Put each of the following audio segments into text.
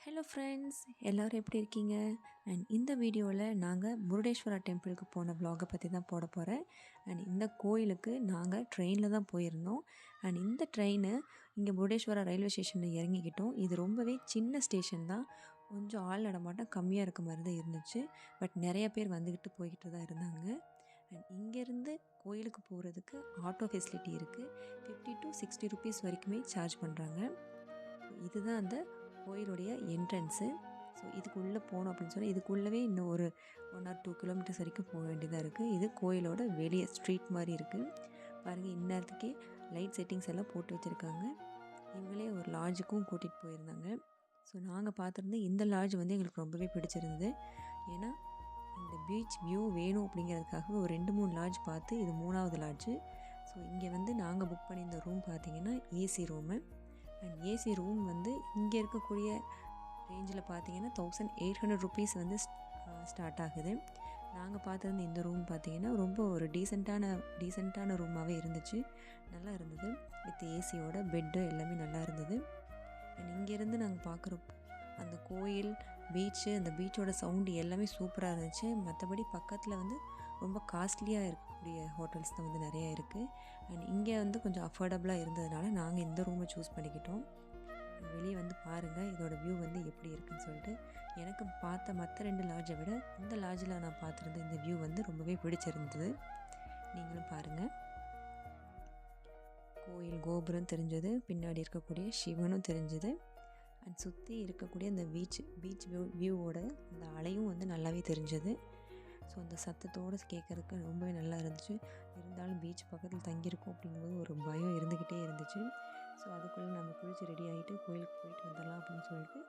Hello friends, எல்லோரும் எப்படி இருக்கீங்க? அண்ட் இந்த வீடியோவில் நாங்கள் முருடேஸ்வரா டெம்பிளுக்கு போன vlog பற்றி தான் போட போகிறேன். அண்ட் இந்த கோயிலுக்கு நாங்கள் ட்ரெயினில் தான் போயிருந்தோம். அண்ட் இந்த ட்ரெயின் இங்கே முருடேஸ்வரா ரயில்வே ஸ்டேஷனில் இறங்கிக்கிட்டோம். இது ரொம்பவே சின்ன ஸ்டேஷன் தான், கொஞ்சம் ஆள் நடமாட்டம் கம்மியாக இருக்க மாதிரி தான் இருந்துச்சு. பட் நிறைய பேர் வந்துக்கிட்டு போய்கிட்டு தான் இருந்தாங்க. அண்ட் இங்கேருந்து கோயிலுக்கு போகிறதுக்கு ஆட்டோ ஃபெசிலிட்டி இருக்குது. 50 to 60 ருபீஸ் வரைக்குமே சார்ஜ் பண்ணுறாங்க. இதுதான் அந்த கோயிலுடைய என்ட்ரன்ஸு. ஸோ இதுக்குள்ளே போனோம் அப்படின்னு சொன்னால் இதுக்குள்ளவே இன்னும் ஒரு 1 or 2 கிலோமீட்டர்ஸ் வரைக்கும் போக வேண்டியதாக இருக்குது. இது கோயிலோட வெளியே ஸ்ட்ரீட் மாதிரி இருக்குது. பாருங்கள், இந்நேரத்துக்கே லைட் செட்டிங்ஸ் எல்லாம் போட்டு வச்சுருக்காங்க. இவங்களே ஒரு லாட்ஜுக்கும் கூட்டிகிட்டு போயிருந்தாங்க. ஸோ நாங்கள் பார்த்துருந்து இந்த லாட்ஜ் வந்து எங்களுக்கு ரொம்பவே பிடிச்சிருந்தது. ஏன்னா இந்த பீச் வியூ வேணும் அப்படிங்கிறதுக்காக ஒரு 2-3 லாட்ஜ் பார்த்து இது 3வது லாட்ஜு. ஸோ இங்கே வந்து நாங்கள் புக் பண்ணியிருந்த ரூம் பார்த்திங்கன்னா AC room. And AC room வந்து இங்கே இருக்கக்கூடிய ரேஞ்சில் பார்த்தீங்கன்னா 1800 ருபீஸ் வந்து ஸ்டார்ட் ஆகுது. நாங்கள் பார்த்துருந்த இந்த ரூம் பார்த்திங்கன்னா ரொம்ப ஒரு டீசெண்டான ரூமாகவே இருந்துச்சு. நல்லா இருந்தது. வித் ஏசியோட பெட்டு எல்லாமே நல்லா இருந்தது. அண்ட் இங்கேருந்து நாங்கள் பார்க்குற அந்த கோயில், பீச்சு, அந்த பீச்சோட சவுண்டு எல்லாமே சூப்பராக இருந்துச்சு. மற்றபடி பக்கத்தில் வந்து ரொம்ப காஸ்ட்லியாக இருக்கக்கூடிய ஹோட்டல்ஸ் தான் வந்து நிறையா இருக்குது. அண்ட் இங்கே வந்து கொஞ்சம் அஃபோர்டபுளாக இருந்ததுனால நாங்கள் இந்த ரூமை சூஸ் பண்ணிக்கிட்டோம். வெளியே வந்து பாருங்கள் இதோட வியூ வந்து எப்படி இருக்குன்னு சொல்லிட்டு. எனக்கு பார்த்த மற்ற 2 லாட்ஜை விட இந்த லாட்ஜில் நான் பார்த்துருந்த இந்த வியூ வந்து ரொம்பவே பிடிச்சிருந்தது. நீங்களும் பாருங்கள். கோயில் கோபுரம் தெரிஞ்சது, பின்னாடி இருக்கக்கூடிய சிவனும் தெரிஞ்சது. அண்ட் சுற்றி இருக்கக்கூடிய அந்த பீச் வியூவோட அந்த அலையும் வந்து நல்லாவே தெரிஞ்சது. ஸோ அந்த சத்தத்தோடு கேட்குறதுக்கு ரொம்பவே நல்லா இருந்துச்சு. இருந்தாலும் பீச் பக்கத்தில் தங்கியிருக்கோம் அப்படிங்கும்போது ஒரு பயம் இருந்துக்கிட்டே இருந்துச்சு. ஸோ அதுக்குள்ளே நம்ம குளித்து ரெடி ஆகிட்டு கோயிலுக்கு போயிட்டு வந்துடலாம் அப்படின்னு சொல்லிட்டு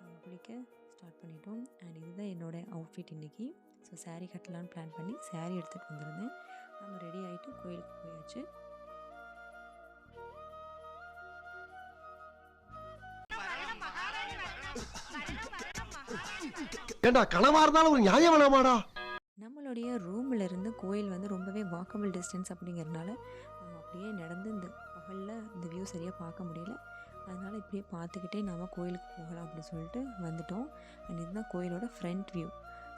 நாங்கள் குளிக்க ஸ்டார்ட் பண்ணிட்டோம். அண்ட் இதுதான் என்னோடய அவுட்ஃபிட் இன்றைக்கி. ஸோ சாரீ கட்டலான்னு பிளான் பண்ணி சாரீ எடுத்துகிட்டு வந்திருந்தேன். நம்ம ரெடி ஆகிட்டு கோயிலுக்கு போயாச்சு. ஏண்டா கனவா இருந்தாலும் ஒரு நியாயம் வேணாமாடா? நம்மளுடைய ரூமில் இருந்து கோயில் வந்து ரொம்பவே வாக்கபிள் டிஸ்டன்ஸ் அப்படிங்கிறதுனால நம்ம அப்படியே நடந்து இந்த பகலில் இந்த வியூ சரியாக பார்க்க முடியல. அதனால் இப்படியே பார்த்துக்கிட்டே நாம் கோயிலுக்கு போகலாம் அப்படின்னு சொல்லிட்டு வந்துட்டோம். அண்ட் இதுதான் கோயிலோட ஃப்ரண்ட் வியூ.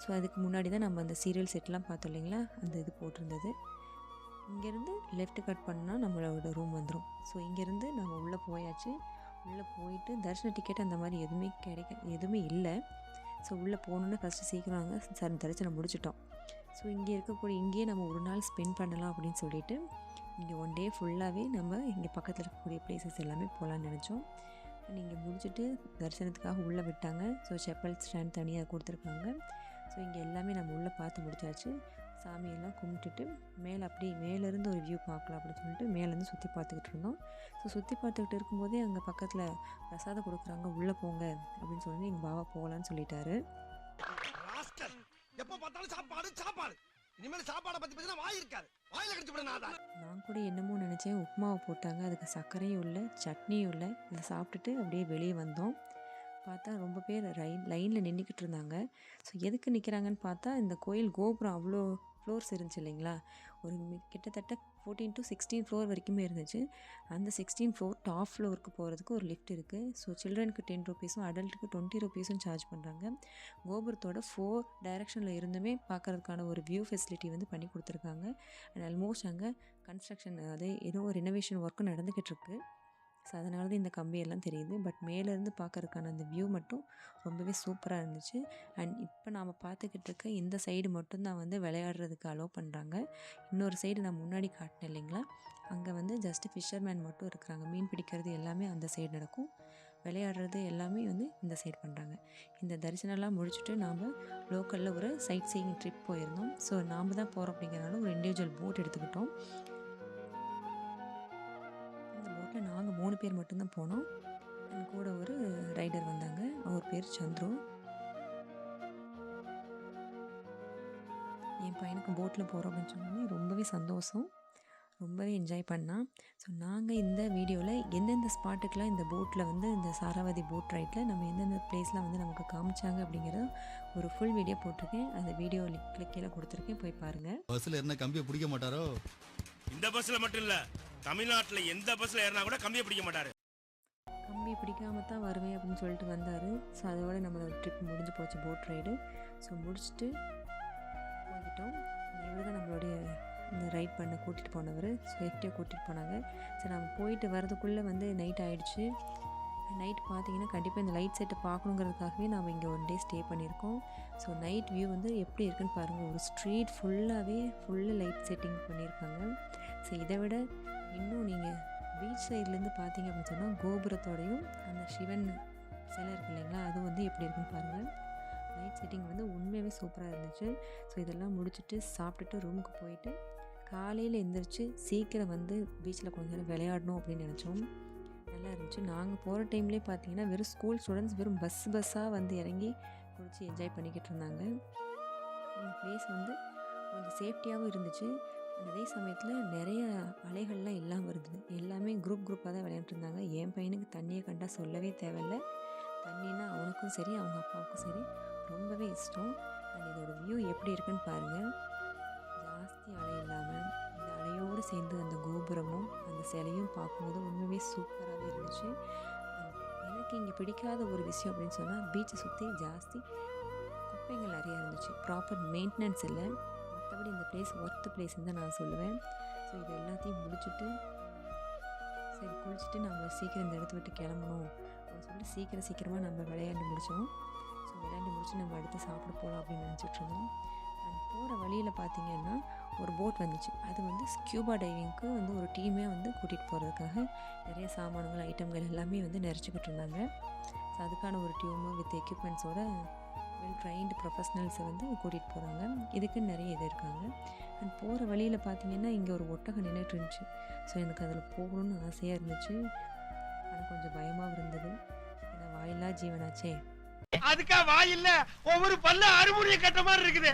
ஸோ அதுக்கு முன்னாடி தான் நம்ம அந்த சீரியல் செட்லாம் பார்த்தோம் இல்லைங்களா, அந்த இது போட்டிருந்தது. இங்கேருந்து லெஃப்ட் கட் பண்ணால் நம்மளோட ரூம் வந்துடும். ஸோ இங்கேருந்து நம்ம உள்ளே போயாச்சு. உள்ளே போயிட்டு தரிசன டிக்கெட் அந்த மாதிரி எதுவுமே இல்லை. ஸோ உள்ளே போகணுன்னு ஃபஸ்ட்டு சீக்கிரம் நாங்கள் தரிசனம் முடிச்சிட்டோம். ஸோ இங்கேயே நம்ம ஒரு நாள் ஸ்பெண்ட் பண்ணலாம் அப்படின்னு சொல்லிட்டு இங்கே 1 டே ஃபுல்லாகவே நம்ம இங்கே பக்கத்தில் இருக்கக்கூடிய பிளேசஸ் எல்லாமே போகலான்னு நினச்சோம். இங்கே முடிச்சுட்டு தரிசனத்துக்காக உள்ளே விட்டாங்க. ஸோ செப்பல் ஸ்டாண்ட் தனியாக கொடுத்துருக்காங்க. ஸோ இங்கே எல்லாமே நம்ம உள்ளே பார்த்து முடிச்சாச்சு. சாமியெல்லாம் கும்பிட்டுட்டு மேலேருந்து ஒரு வியூ பார்க்கலாம் அப்படின்னு சொல்லிட்டு மேலேருந்து சுற்றி பார்த்துக்கிட்டு இருந்தோம். ஸோ சுற்றி பார்த்துக்கிட்டு இருக்கும்போதே அங்கே பக்கத்தில் பிரசாதம் கொடுக்குறாங்க, உள்ளே போங்க அப்படின்னு சொல்லி எங்கள் பாவா போகலான்னு சொல்லிட்டாரு. எப்போ பார்த்தாலும் சாப்பாடு சாப்பாடு. இனிமேல் சாப்பாடை பத்தி பேசினா வாய் இருக்காது. வாயில கடிச்சு விட நான் கூட என்னமோ நினச்சேன், உப்புமாவை போட்டாங்க, அதுக்கு சர்க்கரையும் இல்லை சட்னியும் இல்லை. இதை சாப்பிட்டுட்டு அப்படியே வெளியே வந்தோம். பார்த்தா ரொம்ப பேர் லைனில் நின்றுக்கிட்டு இருந்தாங்க. ஸோ எதுக்கு நிற்கிறாங்கன்னு பார்த்தா இந்த கோயில் கோபுரம் அவ்வளோ ஃப்ளோர்ஸ் இருந்துச்சு இல்லைங்களா, ஒரு கிட்டத்தட்ட 14 to 16 ஃப்ளோர் வரைக்குமே இருந்துச்சு. அந்த 16 ஃப்ளோர் டாப் ஃப்ளோருக்கு போகிறதுக்கு ஒரு லிஃப்ட் இருக்குது. ஸோ சில்ட்ரனுக்கு 10 ருபீஸும் அடல்ட்டுக்கு 20 ருபீஸும் சார்ஜ் பண்ணுறாங்க. கோபுரத்தோட 4 டைரெக்ஷனில் இருந்துமே பார்க்குறதுக்கான ஒரு வியூ ஃபெசிலிட்டி வந்து பண்ணி கொடுத்துருக்காங்க. அண்ட் ஆல்மோஸ்ட் அங்கே கன்ஸ்ட்ரக்ஷன், அதே ஏதோ ஒரு ரெனோவேஷன் ஒர்க்கும் நடந்துக்கிட்டு இருக்குது. ஸோ அதனால தான் இந்த கம்பியெல்லாம் தெரியுது. பட் மேலேருந்து பார்க்குறதுக்கான அந்த வியூ மட்டும் ரொம்பவே சூப்பராக இருந்துச்சு. அண்ட் இப்போ நாம் பார்த்துக்கிட்டு இருக்க இந்த சைடு மட்டும்தான் வந்து விளையாடுறதுக்கு அலோவ் பண்ணுறாங்க. இன்னொரு சைடு நான் முன்னாடி காட்டினேன் இல்லைங்களா, அங்கே வந்து ஜஸ்ட்டு ஃபிஷர்மேன் மட்டும் இருக்கிறாங்க. மீன் பிடிக்கிறது எல்லாமே அந்த சைடு நடக்கும். விளையாடுறது எல்லாமே வந்து இந்த சைடு பண்ணுறாங்க. இந்த தரிசனம்லாம் முடிச்சுட்டு நாம் லோக்கலில் ஒரு சைட் சீயிங் ட்ரிப் போயிருந்தோம். ஸோ நாம் தான் போகிறோம் அப்படிங்கிறனால ஒரு இண்டிவிஜுவல் போட் எடுத்துக்கிட்டோம். நாங்கள் 3 பேர் மட்டும்தான் போனோம். என் கூட ஒரு ரைடர் வந்தாங்க, அவர் பேர் சந்துரு. என் பையனுக்கு போட்டில் போகிறோம் அப்படின்னு சொன்னோன்னே ரொம்பவே சந்தோஷம், ரொம்பவே என்ஜாய் பண்ணான். ஸோ நாங்கள் இந்த வீடியோவில் எந்தெந்த ஸ்பாட்டுக்கெலாம் இந்த போட்டில் வந்து இந்த சாராவதி போட் ரைட்டில் நம்ம எந்தெந்த பிளேஸ்லாம் வந்து நமக்கு காமிச்சாங்க அப்படிங்கிறத ஒரு ஃபுல் வீடியோ போட்டிருக்கேன். அந்த வீடியோ லிங்க் கீழே கொடுத்துருக்கேன், போய் பாருங்கள். பஸ்ஸில் என்ன கம்பியை பிடிக்க மாட்டாரோ? இந்த பஸ்ல மட்டும் இல்ல, தமிழ்நாட்டுல எந்த பஸ்ல ஏறினா கூட கம்பியை பிடிக்க மாட்டாரு. கம்பி பிடிக்காம தான் வருவேன் அப்படின்னு சொல்லிட்டு வந்தார். ஸோ அதோட நம்மளோட ட்ரிப் முடிஞ்சு போச்சு, போட் ரைடு. ஸோ முடிச்சுட்டு போய்கிட்டோம். இவர் தான் நம்மளுடைய இந்த ரைட் பண்ண கூட்டிகிட்டு போனவர், சேஃப்டியாக கூட்டிகிட்டு போனாங்க. சரி நம்ம போயிட்டு வரதுக்குள்ளே வந்து நைட் ஆகிடுச்சு. நைட் பார்த்தீங்கன்னா கண்டிப்பாக இந்த லைட் செட்டை பார்க்கணுங்கிறதுக்காகவே நாம் இங்கே ஒன் டே ஸ்டே பண்ணியிருக்கோம். ஸோ நைட் வியூ வந்து எப்படி இருக்குன்னு பாருங்கள். ஒரு ஸ்ட்ரீட் ஃபுல்லாகவே லைட் செட்டிங் பண்ணியிருக்காங்க. ஸோ இதை விட இன்னும் நீங்கள் பீச் சைட்லேருந்து பார்த்தீங்க அப்படின்னு சொன்னால் கோபுரத்தோடையும் அந்த சிவன் சிலை இருக்கு இல்லைங்களா, அது வந்து எப்படி இருக்குன்னு பாருங்கள். லைட் செட்டிங் வந்து உண்மையாகவே சூப்பராக இருந்துச்சு. ஸோ இதெல்லாம் முடிச்சுட்டு சாப்பிட்டுட்டு ரூமுக்கு போயிட்டு காலையில் எழுந்திரிச்சு சீக்கிரம் வந்து பீச்சில் கொஞ்ச நேரம் விளையாடணும் அப்படின்னு நினச்சோம். நல்லா இருந்துச்சு. நாங்கள் போகிற டைம்லேயே பார்த்தீங்கன்னா வெறும் ஸ்கூல் ஸ்டூடெண்ட்ஸ் வெறும் பஸ்ஸாக வந்து இறங்கி குளித்து என்ஜாய் பண்ணிக்கிட்டு இருந்தாங்க. இந்த பிளேஸ் வந்து கொஞ்சம் சேஃப்டியாகவும் இருந்துச்சு. அதே சமயத்தில் நிறைய அலைகள்லாம் இல்லாமல் இருந்தது. எல்லாமே குரூப்பாக தான் விளையாண்டுட்டு இருந்தாங்க. என் பையனுக்கு தண்ணியை கண்டா சொல்லவே தேவையில்லை. தண்ணின்னா அவனுக்கும் சரி அவங்க அப்பாவுக்கும் சரி ரொம்பவே இஷ்டம். அண்ட் இதோட வியூ எப்படி இருக்குன்னு பாருங்கள். ஜாஸ்தி அலை இல்லாமல் இந்த அலையோடு சேர்ந்து அந்த கோபுரமும் அந்த சிலையும் பார்க்கும்போது உண்மையே சூப்பராகவே இருந்துச்சு. எனக்கு இங்கே பிடிக்காத ஒரு விஷயம் அப்படின்னு சொன்னால் பீச்சை சுற்றி ஜாஸ்தி குப்பைகள் நிறையா இருந்துச்சு. ப்ராப்பர் மெயின்டெனன்ஸ் இல்லை. மற்றபடி இந்த பிளேஸ் ஒர்த்து பிளேஸ்ன்னு தான் நான் சொல்லுவேன். ஸோ இது எல்லாத்தையும் முடிச்சுட்டு சரி குளிச்சுட்டு நம்ம சீக்கிரம் இந்த இடத்த விட்டு கிளம்பணும் அப்படின்னு சொல்லிட்டு சீக்கிரமாக நம்ம விளையாண்டு முடித்தோம். ஸோ விளையாண்டு முடிச்சு நம்ம அடுத்து சாப்பிட போகலாம் அப்படின்னு நினச்சிட்ருந்தோம். அண்ட் போகிற வழியில் பார்த்திங்கன்னா ஒரு போட் வந்துச்சு. அது வந்து ஸ்கியூபா டைவிங்க்கு வந்து ஒரு டீமே வந்து கூட்டிகிட்டு போகிறதுக்காக நிறைய சாமான்கள் ஐட்டங்கள் எல்லாமே வந்து நிறச்சிக்கிட்டு இருந்தாங்க. ஸோ அதுக்கான ஒரு டியூமு வித் எக்யூப்மெண்ட்ஸோட வெல் ட்ரைன்டு ப்ரொஃபஷ்னல்ஸை வந்து கூட்டிகிட்டு போகிறாங்க. இதுக்குன்னு நிறைய இது இருக்காங்க. அண்ட் போகிற வழியில் பார்த்திங்கன்னா இங்கே ஒரு ஒட்டகம் நின்றுட்டு இருந்துச்சு. ஸோ எனக்கு அதில் போகணுன்னு ஆசையாக இருந்துச்சு. ஆனால் கொஞ்சம் பயமாகவும் இருந்தது. ஏன்னா வாயில்லா ஜீவனாச்சே. அதுக்கா வாய் இல்ல, ஒவ்வொரு பல்ல அறுமுறைய கட்ட மாதிரி இருக்குது.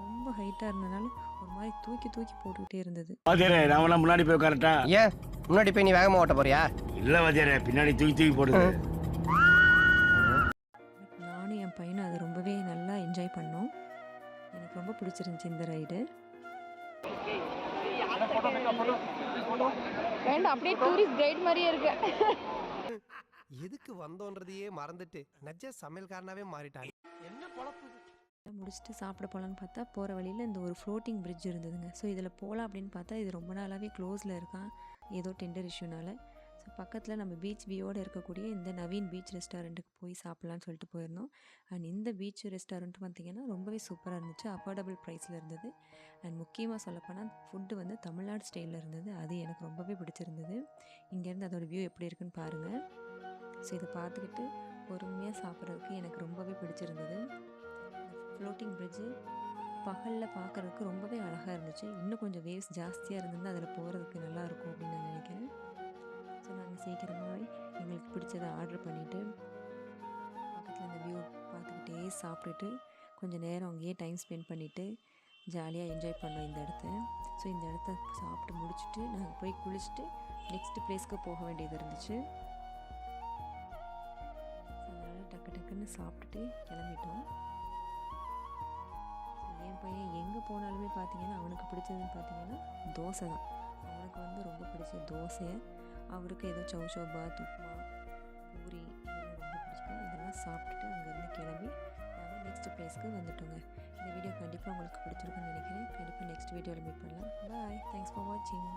ரொம்ப ஹைட்டாக இருந்தனால ஒரு மாதிரி தூக்கி போட்டுக்கிட்டே இருந்தது. வாத்தியாரே நான் முன்னாடி போய் கரெக்டா? ஏன் முன்னாடி போய் நீ வேகமா ஓட்ட போறியா? இல்ல வாத்தியாரே பின்னாடி தூக்கி போடுது. நானும் என் பையனை அதை ரொம்பவே நல்லா என்ஜாய் பண்ணோம். எனக்கு ரொம்ப பிடிச்சிருந்துச்சி இந்த ரைடு. வேண்டாம், அப்படியே டூரிஸ்ட் கைட் மாதிரியே இருக்கு. எதுக்கு வந்தோன்றதையே மறந்துட்டு நஜ சமையல்காரனாவே மாறிட்டாங்க. என்ன பொழப்பு? முடிச்சுட்டு சாப்பிட போகலான்னு பார்த்தா போகிற வழியில் இந்த ஒரு ஃப்ளோட்டிங் பிரிட்ஜ் இருந்ததுங்க. ஸோ இதில் போகலாம் அப்படின்னு பார்த்தா இது ரொம்ப நாளாகவே க்ளோஸில் இருக்கான், ஏதோ டெண்டர் இஷ்யூனால. ஸோ பக்கத்தில் நம்ம பீச் வியூவோடு இருக்கக்கூடிய இந்த நவீன் பீச் ரெஸ்டாரண்ட்டுக்கு போய் சாப்பிட்லான்னு சொல்லிட்டு போயிருந்தோம். அண்ட் இந்த பீச் ரெஸ்டாரண்ட்டு பார்த்திங்கன்னா ரொம்பவே சூப்பராக இருந்துச்சு. அஃபோர்டபுள் ப்ரைஸில் இருந்தது. அண்ட் முக்கியமாக சொல்லப்போனால் ஃபுட்டு வந்து தமிழ்நாடு ஸ்டைலில் இருந்தது. அது எனக்கு ரொம்பவே பிடிச்சிருந்தது. இங்கேருந்து அதோடய வியூ எப்படி இருக்குன்னு பாருங்கள். ஸோ இதை பார்த்துக்கிட்டு பொறுமையாக சாப்பிட்றதுக்கு எனக்கு ரொம்பவே பிடிச்சிருந்தது. ஃப்ளோட்டிங் பிரிட்ஜு பகலில் பார்க்குறதுக்கு ரொம்பவே அழகாக இருந்துச்சு. இன்னும் கொஞ்சம் வேவ்ஸ் ஜாஸ்தியாக இருந்ததுன்னா அதில் போகிறதுக்கு நல்லாயிருக்கும் அப்படின்னு நான் நினைக்கிறேன். ஸோ நாங்கள் சீக்கிரமாக எங்களுக்கு பிடிச்சதை ஆர்டர் பண்ணிவிட்டு பக்கத்தில் அந்த வியூ பார்த்துக்கிட்டே சாப்பிட்டுட்டு கொஞ்சம் நேரம் அங்கேயே டைம் ஸ்பெண்ட் பண்ணிவிட்டு ஜாலியாக என்ஜாய் பண்ணோம் இந்த இடத்த. ஸோ இந்த இடத்த சாப்பிட்டு முடிச்சுட்டு நாங்கள் போய் குளிச்சுட்டு நெக்ஸ்ட் பிளேஸ்க்கு போக வேண்டியது இருந்துச்சு. அதனால் டக்குன்னு சாப்பிட்டுட்டு கிளம்பிட்டோம். என் பையன் எங்கே போனாலுமே பார்த்தீங்கன்னா அவனுக்கு பிடிச்சதுன்னு பார்த்தீங்கன்னா தோசை தான். அவனுக்கு வந்து ரொம்ப பிடிச்ச தோசை. அவருக்கு ஏதோ சௌபாத் உப்புமா பூரி இதெல்லாம் ரொம்ப பிடிக்கும். இதெல்லாம் சாப்பிட்டுட்டு அங்கேருந்து கிளம்பி நாங்கள் நெக்ஸ்ட் பிளேஸ்க்கு வந்துட்டோங்க. இந்த வீடியோ கண்டிப்பாக உங்களுக்கு பிடிச்சிருக்குன்னு நினைக்கிறேன். கண்டிப்பாக நெக்ஸ்ட் வீடியோவில் மீட் பண்ணலாம். பாய். தேங்க்ஸ் ஃபார் வாட்சிங்.